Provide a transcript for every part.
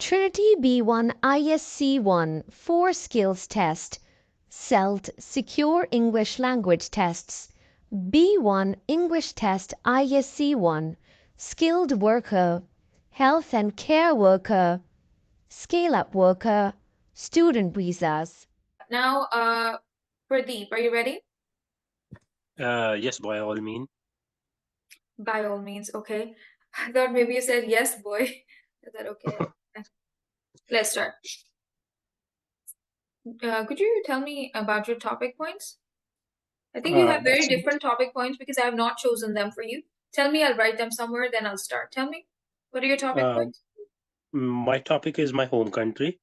Trinity B1 ISE-1 4 Skills Test, SELT Secure English Language Tests, B1 English Test ISE-1 Skilled Worker, Health and Care Worker, Scale-Up Worker, Student Visas. Now, Pradeep, are you ready? Yes, by all means. By all means, okay. I thought maybe you said yes, boy. Is that okay? Let's start. Could you tell me about your topic points? I think you have very different topic points because I have not chosen them for you. Tell me, I'll write them somewhere, then I'll start. Tell me, what are your topic points? My topic is my home country.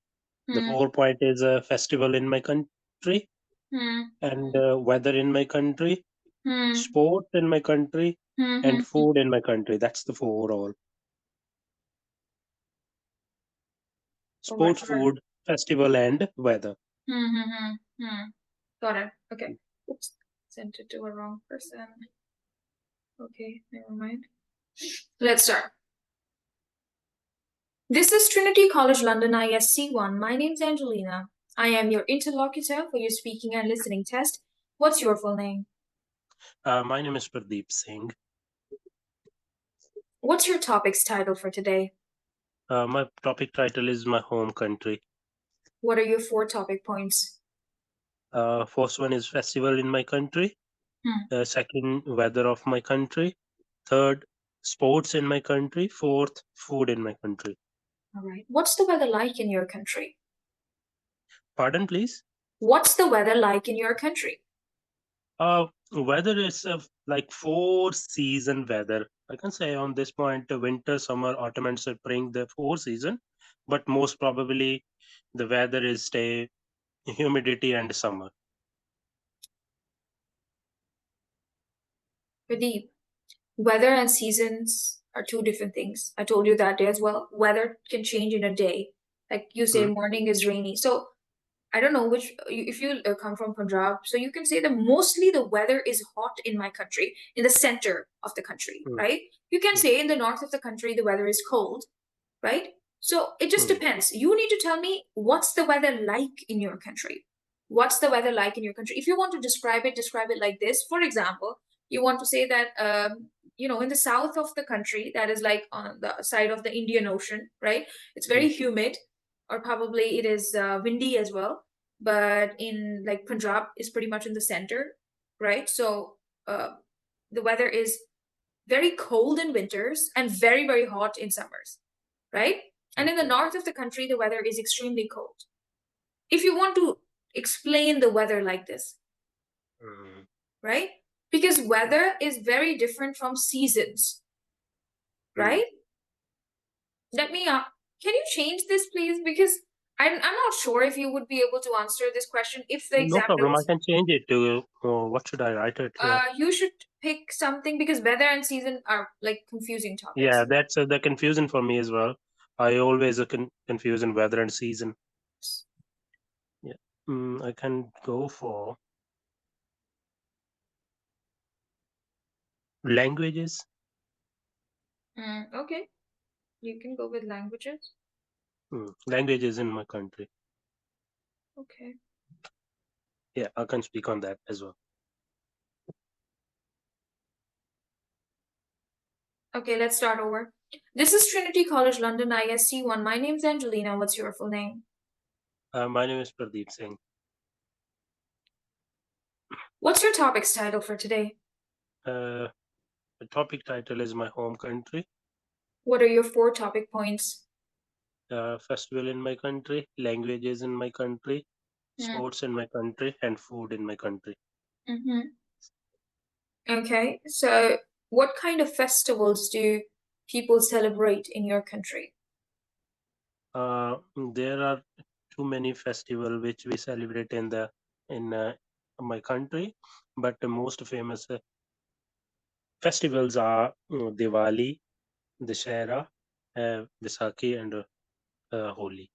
The Hmm. 4 point is a festival in my country, Hmm. and weather in my country, Hmm. sport in my country, Hmm. and food in my country. That's the 4 all. Sports, food, festival, and weather. Got it. Okay. Oops, sent it to a wrong person. Okay, never mind. Let's start. This is Trinity College London ISE-1. My name's Angelina. I am your interlocutor for your speaking and listening test. What's your full name? My name is Pradeep Singh. What's your topic's title for today? My topic title is my home country. What are your 4 topic points? First one is festival in my country. Second, weather of my country. Third, sports in my country. Fourth, food in my country. All right. What's the weather like in your country? Pardon, please? What's the weather like in your country? Weather is like 4 season weather. I can say on this point, winter, summer, autumn, and spring, the 4 season. But most probably, the weather is stay humidity and summer. Pradeep, weather and seasons are 2 different things. I told you that day as well. Weather can change in a day. Like you say, morning is rainy. So I don't know which, if you come from Punjab, so you can say that mostly the weather is hot in my country, in the center of the country, right? You can say in the north of the country, the weather is cold, right? So it just depends. You need to tell me what's the weather like in your country. What's the weather like in your country? If you want to describe it like this. For example, you want to say that, in the south of the country, that is like on the side of the Indian Ocean, right? It's very humid, or probably it is windy as well. But in like Punjab is pretty much in the center, right? So the weather is very cold in winters and very, very hot in summers, right? And in the north of the country, the weather is extremely cold. If you want to explain the weather like this, right? Because weather is very different from seasons, right? Let me, can you change this, please? Because I'm not sure if you would be able to answer this question if the No problem. I examples. can change it to what should I write it? You should pick something because weather and season are like confusing topics. Yeah, that's the confusion for me as well. I always confuse in weather and season. Yeah, I can go for languages. Okay, you can go with languages. Languages in my country. Okay. Yeah, I can speak on that as well. Okay, let's start over. This is Trinity College London ISE-1. My name's Angelina. What's your full name? My name is Pradeep Singh. What's your topic's title for today? The topic title is my home country. What are your 4 topic points? Festival in my country, languages in my country, sports in my country, and food in my country. Okay, so what kind of festivals do people celebrate in your country? There are too many festivals which we celebrate in my country, but the most famous festivals are Diwali, Dashera, Vaisakhi, and Holi.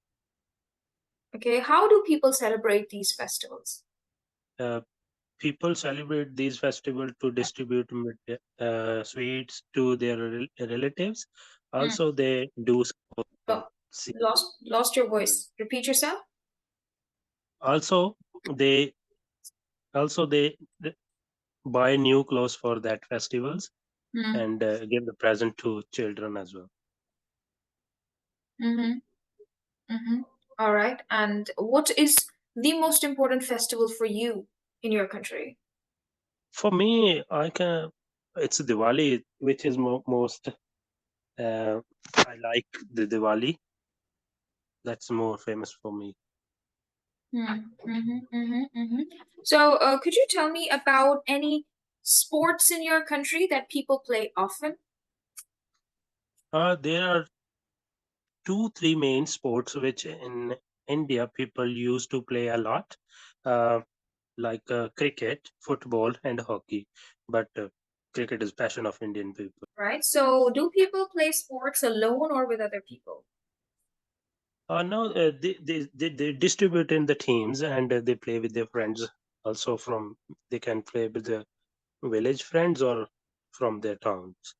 Okay, how do people celebrate these festivals? People celebrate these festivals to distribute sweets to their relatives. Also, they do. See, Lost your voice. Repeat yourself. also they they buy new clothes for that festivals Mm. and give the present to children as well. Mm-hmm. Mm-hmm. All right. And what is the most important festival for you in your country? For me, it's Diwali, which is most I like the Diwali. That's more famous for me. So, could you tell me about any sports in your country that people play often? There are three main sports which in India people used to play a lot, uh, like cricket, football, and hockey. But cricket is passion of Indian people. Right. So, do people play sports alone or with other people? No, they distribute in the teams and they play with their friends. Also, they can play with the village friends or from their towns.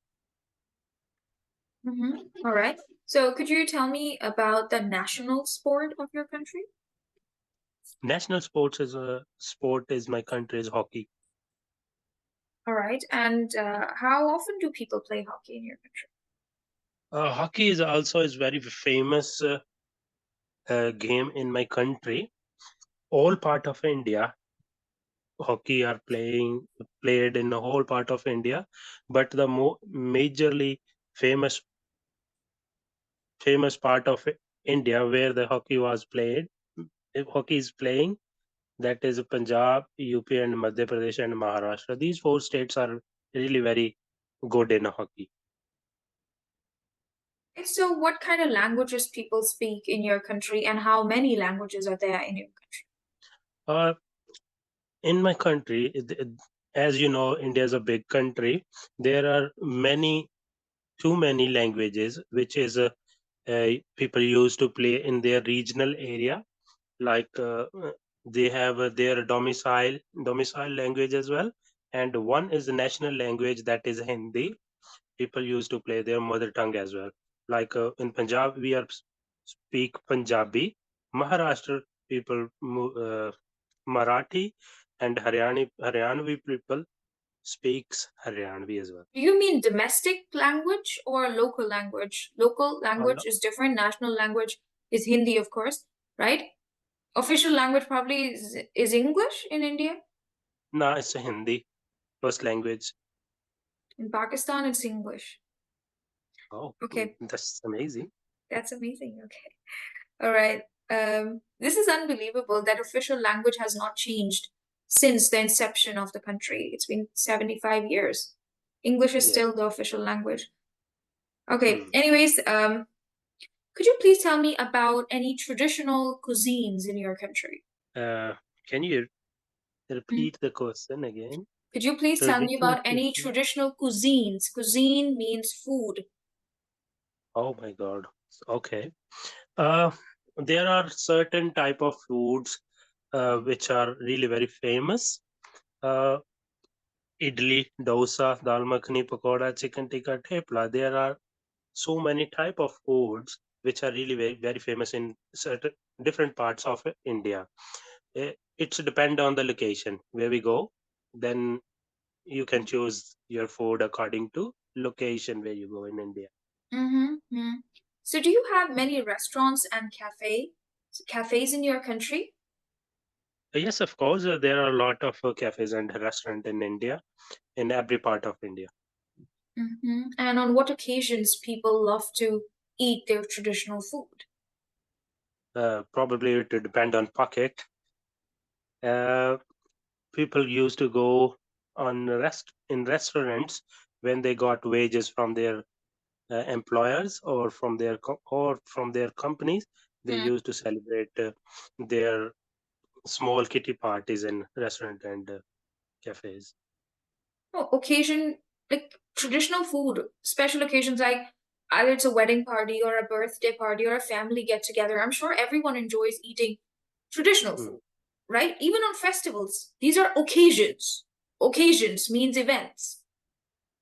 All right. So, could you tell me about the national sport of your country? National sports is a sport is my country's hockey. All right. And how often do people play hockey in your country? Hockey is very famous game in my country. All part of India, hockey are played in the whole part of India, but the majorly famous part of India where the hockey was played, if hockey is playing, that is Punjab, UP, and Madhya Pradesh and Maharashtra. These four states are really very good in hockey. So, what kind of languages people speak in your country, and how many languages are there in your country? Uh, in my country, as you know, India is a big country. There are too many languages, which is people used to play in their regional area. Like they have their domicile language as well, and one is the national language, that is Hindi. People used to play their mother tongue as well. Like in Punjab, we are speak Punjabi. Maharashtra people Marathi, and Haryanvi people speaks Haryanvi as well. Do you mean domestic language or local language? Local Uh, language is different. National language is Hindi, of course, right? Official language probably is English in India. no, it's a Hindi first language. In Pakistan, it's English. Oh, Okay, that's amazing. that's amazing. Okay. All right. This is unbelievable that official language has not changed since the inception of the country. It's been 75 years. English is Yeah. still the official language. Okay. Hmm. Anyways, could you please tell me about any traditional cuisines in your country? Uh, can you Mm. repeat the question again? Could you please tell me Traditional about any cuisine. traditional cuisines? Cuisine means food. Oh my God. Okay. Uh, there are certain type of foods which are really very famous. Uh, idli, dosa, dal makhani, pakoda, chicken tikka, thepla. There are so many type of foods which are really very, very famous in certain different parts of India. It's depend on the location where we go. Then you can choose your food according to location where you go in India. Mm-hmm. So, do you have many restaurants and cafes in your country? Yes, of course, there are a lot of cafes and restaurant in India, in every part of India. And on what occasions people love to eat their traditional food? Probably it would depend on pocket. Uh, People used to go on restaurants when they got wages from their employers or from their companies. They Hmm. used to celebrate their small kitty parties in restaurant and cafes. No, occasion like traditional food, special occasions like either it's a wedding party or a birthday party or a family get together. I'm sure everyone enjoys eating traditional Hmm. food, right? Even on festivals, these are occasions. Occasions means events,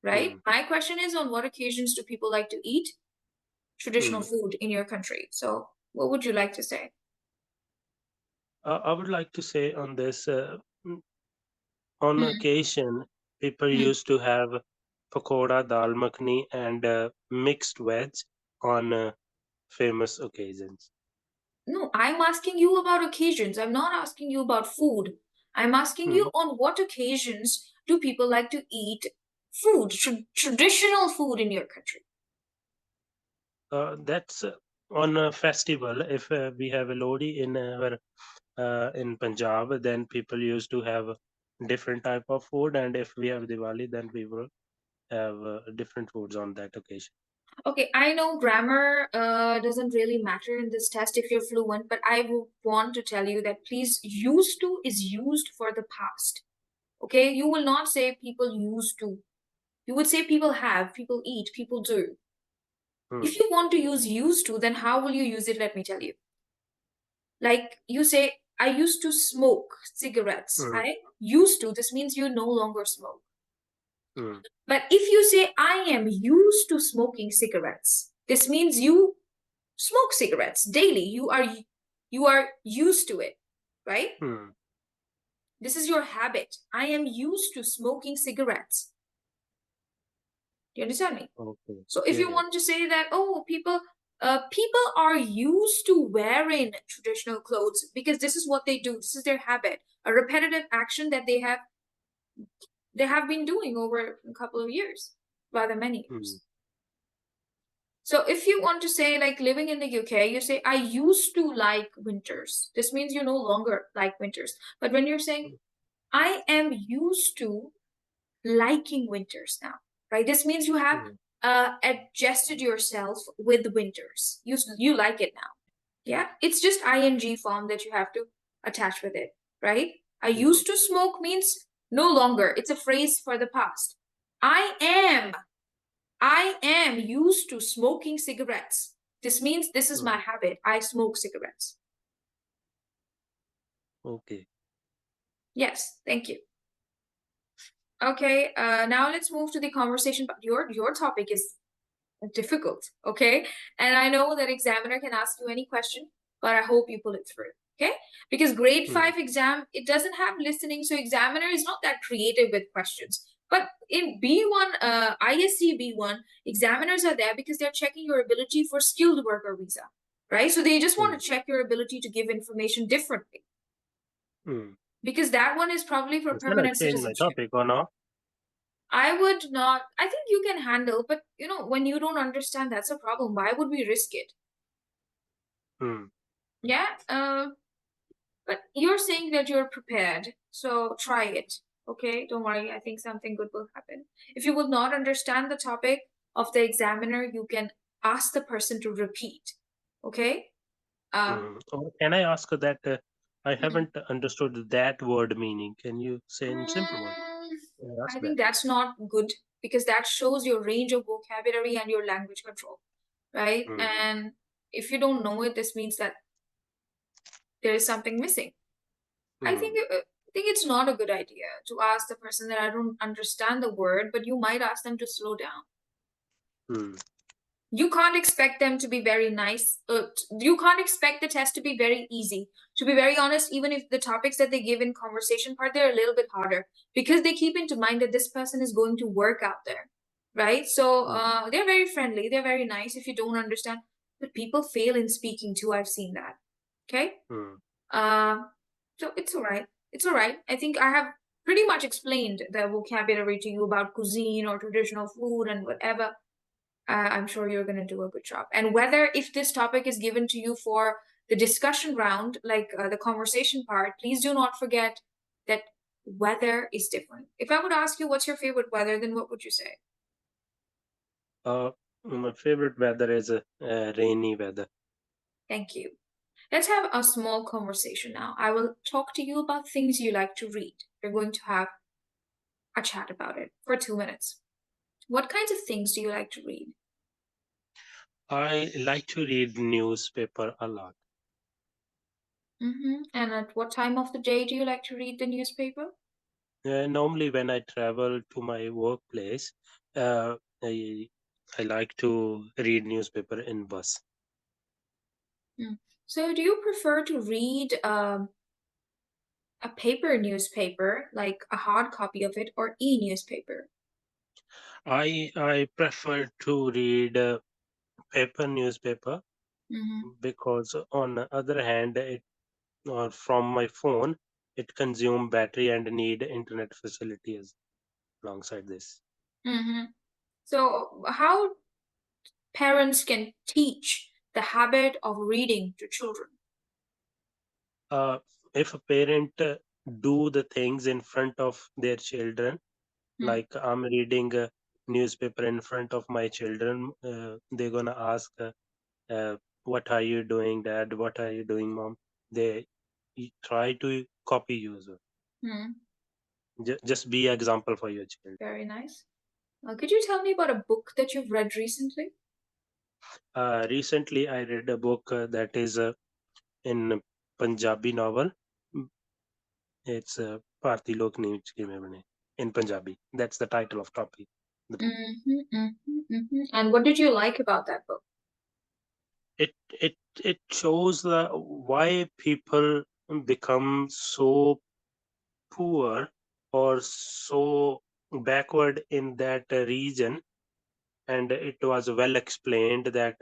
right? Hmm. My question is on what occasions do people like to eat? traditional food in your country. So what would you like to say? I would like to say on this, on Hmm. occasion, people Hmm. used to have pakoda, dal makhani, and mixed veg on famous occasions. No, I'm asking you about occasions. I'm not asking you about food. I'm asking Hmm. you on what occasions do people like to eat food, traditional food in your country? That's on a festival. If we have a Lodi in Punjab, then people used to have different type of food, and if we have Diwali, then we will have different foods on that occasion. Okay, I know grammar doesn't really matter in this test if you're fluent, but I want to tell you that please, used to is used for the past. Okay, you will not say people used to. You would say people have, people eat, people do. Hmm. If you want to use used to, then how will you use it? Let me tell you. Like you say, I used to smoke cigarettes. Hmm. I used to, this means you no longer smoke. Hmm. But if you say, I am used to smoking cigarettes, this means you smoke cigarettes daily. You are used to it, right? Hmm. This is your habit. I am used to smoking cigarettes. Do you understand me? Okay. So if Yeah. you Yeah. want to say that, oh, people are used to wearing traditional clothes because this is what they do. This is their habit, a repetitive action that they have been doing over a couple of years, rather many Hmm. years. So if you want to say like living in the UK, you say I used to like winters. This means you no longer like winters. But when you're saying I am used to liking winters now, right? This means you have Hmm. adjusted yourself with winters. You like it now. Yeah, it's just ing form that you have to attach with it, right? I Hmm. used to smoke means no longer. It's a phrase for the past. I am I am used to smoking cigarettes. This means this is Hmm. my habit. I smoke cigarettes. Okay. Yes, thank you. Okay, now let's move to the conversation. But your topic is difficult, okay? And I know that examiner can ask you any question, but I hope you pull it through, okay? Because grade Hmm. 5 exam, it doesn't have listening, so examiner is not that creative with questions. But in B1, ISC B1, examiners are there because they're checking your ability for skilled worker visa, right? So they just want Hmm. to check your ability to give information differently Hmm. because that one is probably for Shall I permanent change my citizenship. topic or not? I would not, I think you can handle, but when you don't understand, that's a problem. Why would we risk it? Hmm. Yeah, but you're saying that you're prepared, so try it. Okay, don't worry. I think something good will happen. If you will not understand the topic of the examiner, you can ask the person to repeat. Okay. Hmm. Or can I ask that I Hmm. haven't understood that word meaning? Can you say in simple word? Mm, Can I ask I that? think that's not good because that shows your range of vocabulary and your language control, right? Hmm. And if you don't know it, this means that there is something missing. I Hmm. think I think it's not a good idea to ask the person that I don't understand the word, but you might ask them to slow down. Hmm. You can't expect them to be very nice. You can't expect the test to be very easy. To be very honest, even if the topics that they give in conversation part, they're a little bit harder because they keep into mind that this person is going to work out there, right? So Hmm. they're very friendly. They're very nice if you don't understand. But people fail in speaking too. I've seen that. Okay. Hmm. Uh, so it's all right. It's all right. I think I have pretty much explained the vocabulary to you about cuisine or traditional food and whatever. I'm sure you're going to do a good job. And whether if this topic is given to you for the discussion round, like the conversation part, please do not forget that weather is different. If I would ask you what's your favorite weather, then what would you say? My favorite weather is rainy weather. Thank you. Let's have a small conversation now. I will talk to you about things you like to read. We're going to have a chat about it for 2 minutes. What kinds of things do you like to read? I like to read newspaper a lot. And at what time of the day do you like to read the newspaper? Normally, when I travel to my workplace, I I like to read newspaper in bus. So do you prefer to read a paper newspaper, like a hard copy of it, or e-newspaper? I prefer to read paper newspaper Mm-hmm. because on the other hand, it or from my phone, it consume battery and need internet facilities alongside this. Mm-hmm. So how parents can teach the habit of reading to children? Uh, if a parent do the things in front of their children, Hmm. like I'm reading a newspaper in front of my children, they're gonna ask, "What are you doing, Dad? What are you doing, Mom?" They try to copy you. So Hmm. just be example for your child. Very nice. Could you tell me about a book that you've read recently? Recently, I read a book that is in Punjabi novel. Mm, It's Bharti Lok News Ki Mein Bane in Punjabi. That's the title of topic. The book. Mm-hmm, mm-hmm, mm-hmm. And what did you like about that book? It shows the why people become so poor or so backward in that region, and it was well explained that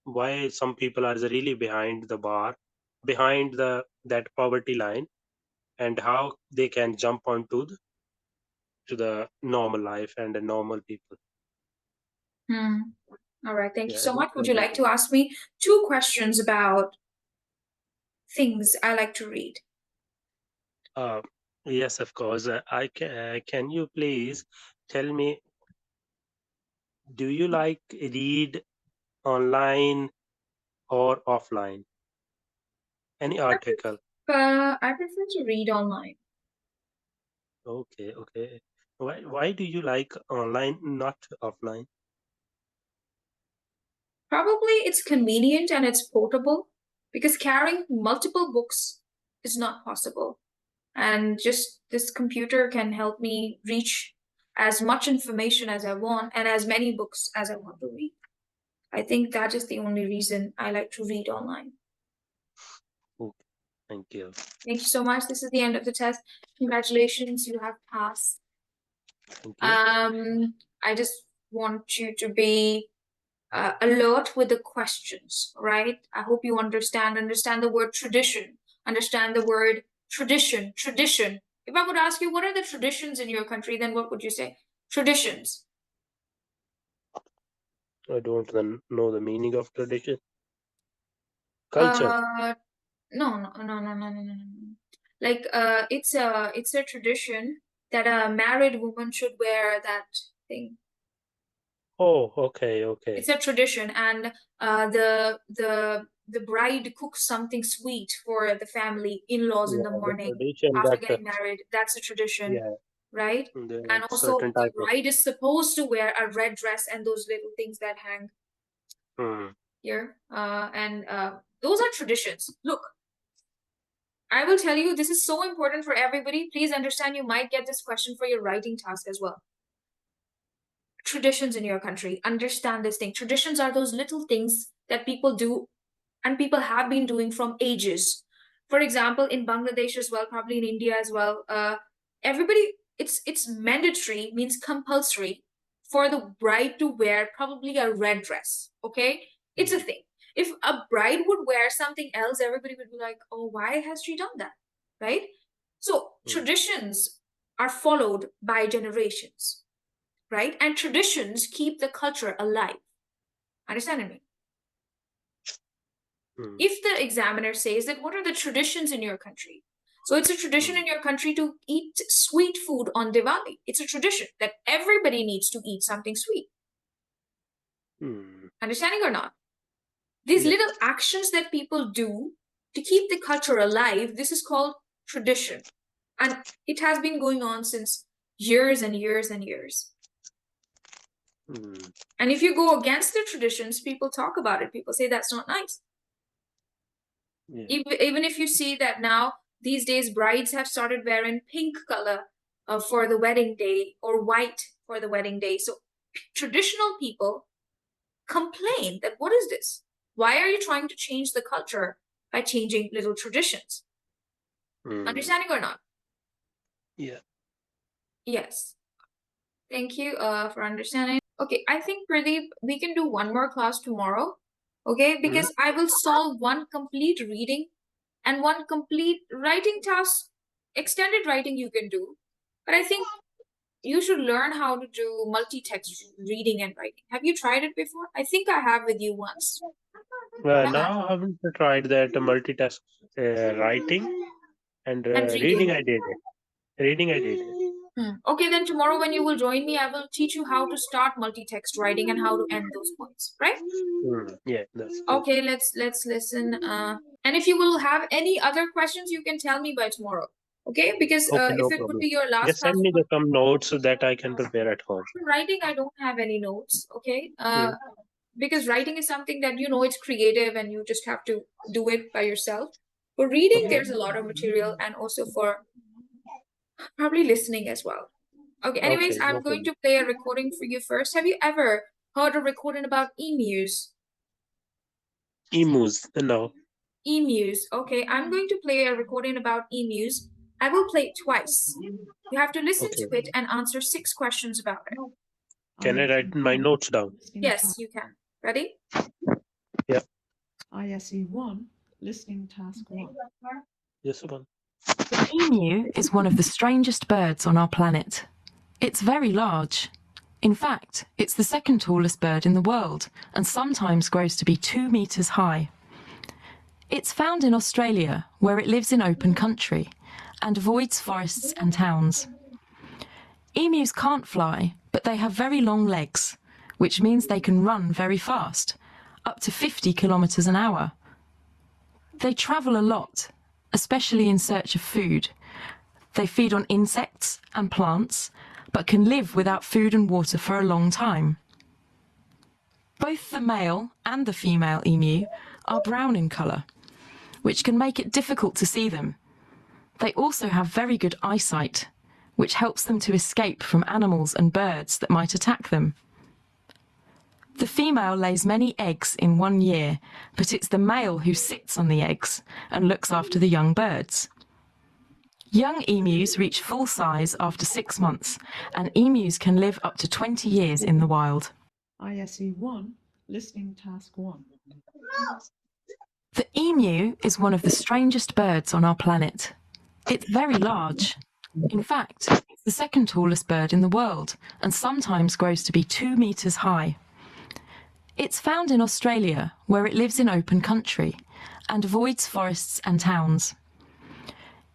why some people are really behind the bar, behind the that poverty line, and how they can jump onto to the normal life and the normal people. Hmm. All right, thank you Yeah, so much. Would that's you a like to ask me two questions about things I like to read? uh, yes, of course. Can you please tell me, do you like read online or offline? Any I article? I prefer to read online. Okay, okay. Why do you like online, not offline? Probably it's convenient and it's portable because carrying multiple books is not possible. And just this computer can help me reach as much information as I want and as many books as I want to read. I think that is the only reason I like to read online. Okay, thank you. Thank you so much. This is the end of the test. Congratulations, you have passed. Thank you. I just want you to be alert with the questions, right? I hope you understand the word tradition, understand the word tradition. If I would ask you, what are the traditions in your country, then what would you say? Traditions. I don't know the meaning of tradition. Culture. Uh, no. Like, it's a tradition that a married woman should wear that thing. Oh, okay, okay. It's a tradition, and the bride cooks something sweet for the family in-laws in the Yeah, the morning tradition after that getting married. That's a tradition, yeah, right? the And also certain the type of bride is supposed to wear a red dress and those little things that hang hmm, here. And those are traditions. Look, I will tell you, this is so important for everybody. Please understand, you might get this question for your writing task as well. Traditions in your country. Understand this thing. Traditions are those little things that people do and people have been doing from ages. For example, in Bangladesh as well, probably in India as well, everybody, it's mandatory, means compulsory for the bride to wear probably a red dress. Okay, it's a hmm, thing. If a bride would wear something else, everybody would be like, "Oh, why has she done that?" Right? So hmm, traditions are followed by generations, right? And traditions keep the culture alive. Understand me? hmm, If the examiner says that what are the traditions in your country, so it's a tradition hmm, in your country to eat sweet food on Diwali. It's a tradition that everybody needs to eat something sweet. hmm. Understanding or not, these Yeah. little actions that people do to keep the culture alive, this is called tradition, and it has been going on since years and years and years. Hmm, And if you go against the traditions, people talk about it, people say that's not nice. yeah. Even if you see that now these days brides have started wearing pink color for the wedding day or white for the wedding day. So traditional people complain that what is this? Why are you trying to change the culture by changing little traditions? Understanding or not? Yeah. Yes. Thank you for understanding. Okay, I think Pradeep, we can do one more class tomorrow. Okay, because I will solve one complete reading and one complete writing task. Extended writing you can do, but I think you should learn how to do multi-text reading and writing. Have you tried it before? I think I have with you once. Well, now I haven't tried that multitask writing and reading. I did it. Reading I did it. Okay, then tomorrow when you will join me, I will teach you how to start multi-text writing and how to end those points, right? Yeah, that's good. Okay, let's listen. And if you will have any other questions, you can tell me by tomorrow. Okay, because Okay, no if it would problem. be your last Just send class me some notes so that I can prepare at home. writing, I don't have any notes. Okay, because writing is something that it's creative and you just have to do it by yourself. For reading, there's a lot of material, and also for probably listening as well. Okay, anyways, Okay, I'm no going problem. to play a recording for you first. Have you ever heard a recording about emus? Emus, no. Emus. Okay, I'm going to play a recording about emus. I will play it twice. You have to listen Okay. to it and answer 6 questions about it. Can I write my notes down? Yes, you can. Ready? Yeah. ISE-1, listening task 1. Yes, one. The emu is one of the strangest birds on our planet. It's very large. In fact, it's the second tallest bird in the world and sometimes grows to be 2 meters high. It's found in Australia, where it lives in open country and avoids forests and towns. Emus can't fly, but they have very long legs, which means they can run very fast, up to 50 kilometers an hour. They travel a lot, especially in search of food. They feed on insects and plants, but can live without food and water for a long time. Both the male and the female emu are brown in colour, which can make it difficult to see them. They also have very good eyesight, which helps them to escape from animals and birds that might attack them. The female lays many eggs in 1 year, but it's the male who sits on the eggs and looks after the young birds. Young emus reach full size after 6 months, and emus can live up to 20 years in the wild. ISE-1, listening task 1. The emu is one of the strangest birds on our planet. It's very large. In fact, it's the second tallest bird in the world and sometimes grows to be 2 meters high. It's found in Australia, where it lives in open country and avoids forests and towns.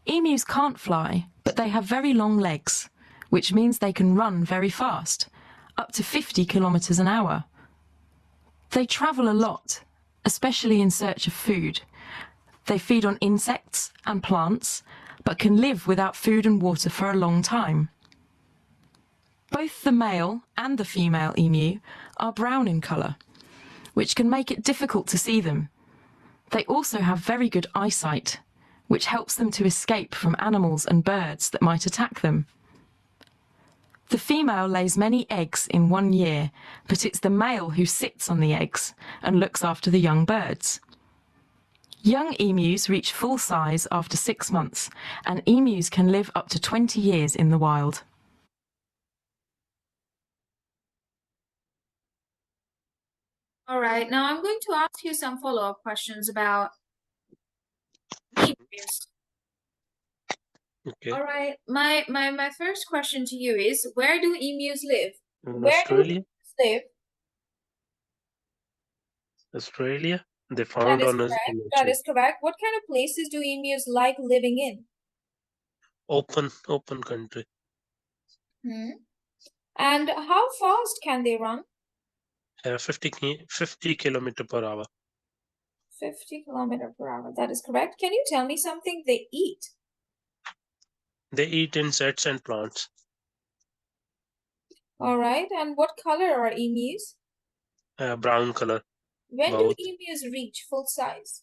Emus can't fly, but they have very long legs, which means they can run very fast, up to 50 kilometers an hour. They travel a lot, especially in search of food. They feed on insects and plants, but can live without food and water for a long time. Both the male and the female emu are brown in colour, which can make it difficult to see them. They also have very good eyesight, which helps them to escape from animals and birds that might attack them. The female lays many eggs in 1 year, but it's the male who sits on the eggs and looks after the young birds. Young emus reach full size after 6 months, and emus can live up to 20 years in the wild. All right, now I'm going to ask you some follow-up questions about emus. Okay. All right, my first question to you is, where do emus live? In Where Australia? do emus live? Australia? They That found is on us correct. in That nature. is correct. What kind of places do emus like living in? Open country. And how fast can they run? 50 kilometer per hour. 50 kilometer per hour. That is correct. Can you tell me something they eat? They eat insects and plants. All right. And what color are emus? Brown color. When Both. do emus reach full size?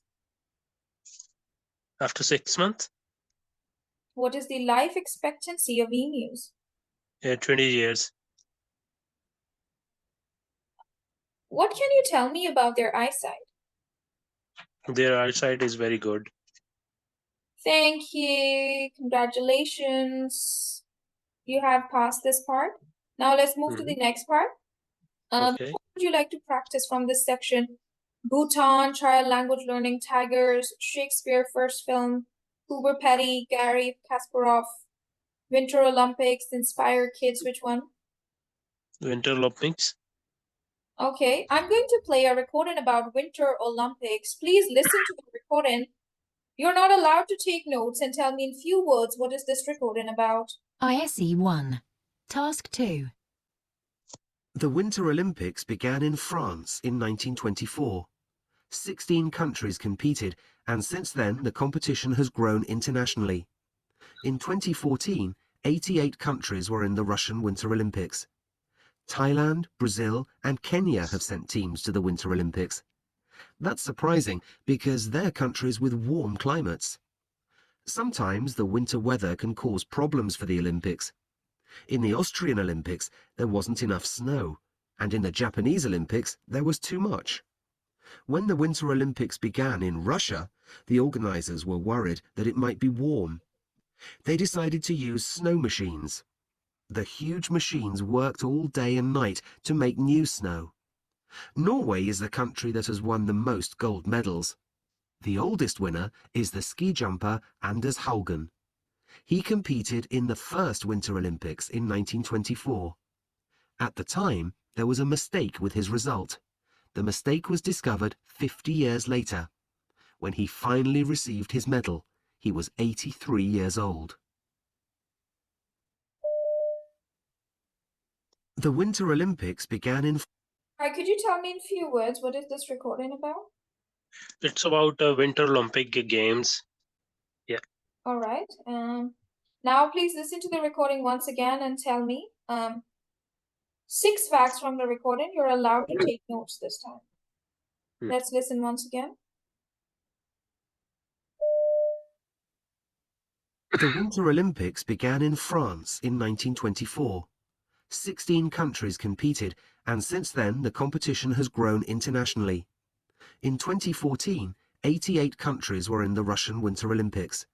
After 6 months? What is the life expectancy of emus? 20 years. What can you tell me about their eyesight? Their eyesight is very good. Thank you. Congratulations. You have passed this part. Now let's move to the next part. Okay. What would you like to practice from this section? Bhutan, child language learning, tigers, Shakespeare first film, Uber Petty, Gary Kasparov, Winter Olympics, Inspire Kids, which one? Winter Olympics. Okay, I'm going to play a recording about Winter Olympics. Please listen to the recording. You're not allowed to take notes and tell me in few words what is this recording about. ISE-1, Task 2. The Winter Olympics began in France in 1924. 16 countries competed, and since then the competition has grown internationally. In 2014, 88 countries were in the Russian Winter Olympics. Thailand, Brazil, and Kenya have sent teams to the Winter Olympics. That's surprising because they're countries with warm climates. Sometimes the winter weather can cause problems for the Olympics. In the Austrian Olympics, there wasn't enough snow, and in the Japanese Olympics, there was too much. When the Winter Olympics began in Russia, the organizers were worried that it might be warm. They decided to use snow machines. The huge machines worked all day and night to make new snow. Norway is the country that has won the most gold medals. The oldest winner is the ski jumper Anders Haugen. He competed in the first Winter Olympics in 1924. At the time, there was a mistake with his result. The mistake was discovered 50 years later. When he finally received his medal, he was 83 years old. The Winter Olympics began in... Hi, could you tell me in few words what is this recording about? It's about Winter Olympic Games. Yeah. All right. Now please listen to the recording once again and tell me 6 facts from the recording. You're allowed to take notes this time. Let's listen once again. The Winter Olympics began in France in 1924. 16 countries competed, and since then the competition has grown internationally. In 2014, 88 countries were in the Russian Winter Olympics.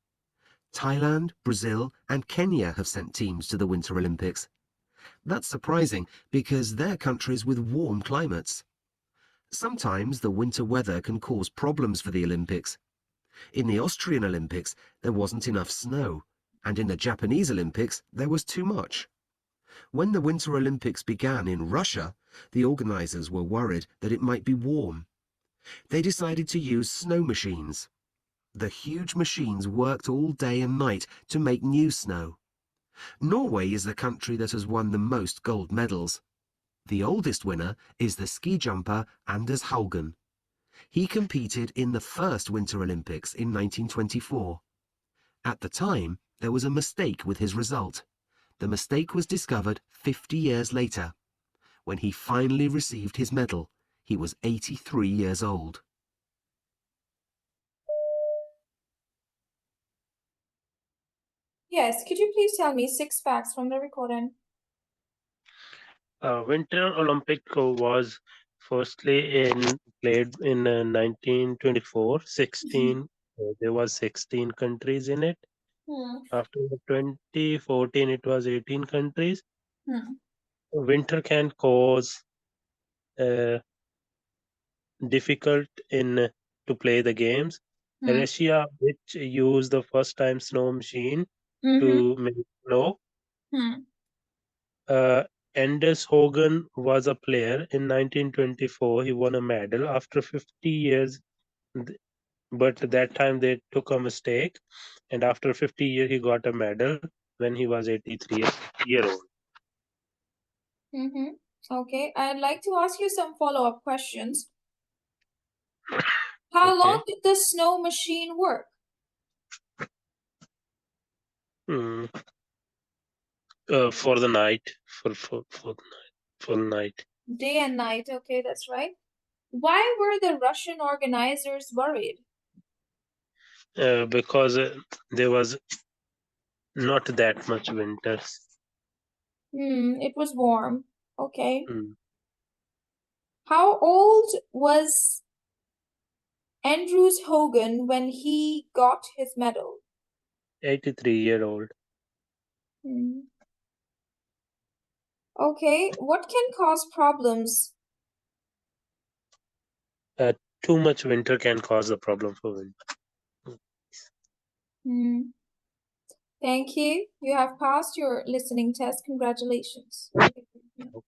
Thailand, Brazil, and Kenya have sent teams to the Winter Olympics. That's surprising because they're countries with warm climates. Sometimes the winter weather can cause problems for the Olympics. In the Austrian Olympics, there wasn't enough snow, and in the Japanese Olympics, there was too much. When the Winter Olympics began in Russia, the organizers were worried that it might be warm. They decided to use snow machines. The huge machines worked all day and night to make new snow. Norway is the country that has won the most gold medals. The oldest winner is the ski jumper Anders Haugen. He competed in the first Winter Olympics in 1924. At the time, there was a mistake with his result. The mistake was discovered 50 years later. When he finally received his medal, he was 83 years old. Yes, could you please tell me 6 facts from the recording? Winter Olympic was firstly played in 1924. 16. There was 16 countries in it. After 2014, it was 18 countries. Winter can cause difficult to play the games. Russia, which used the first time snow machine to make snow. Anders Hogan was a player in 1924. He won a medal after 50 years, but at that time they took a mistake, and after 50 years he got a medal when he was 83-year old. Okay, I'd like to ask you some follow-up questions. How long did the snow machine work? For the night, for the night. Day and night, okay, that's right. Why were the Russian organizers worried? Because there was not that much winters. It was warm. Okay. How old was Andrews Hogan when he got his medal? 83-year-old. Okay, what can cause problems? Too much winter can cause a problem for wind. Thank you. You have passed your listening test. Congratulations.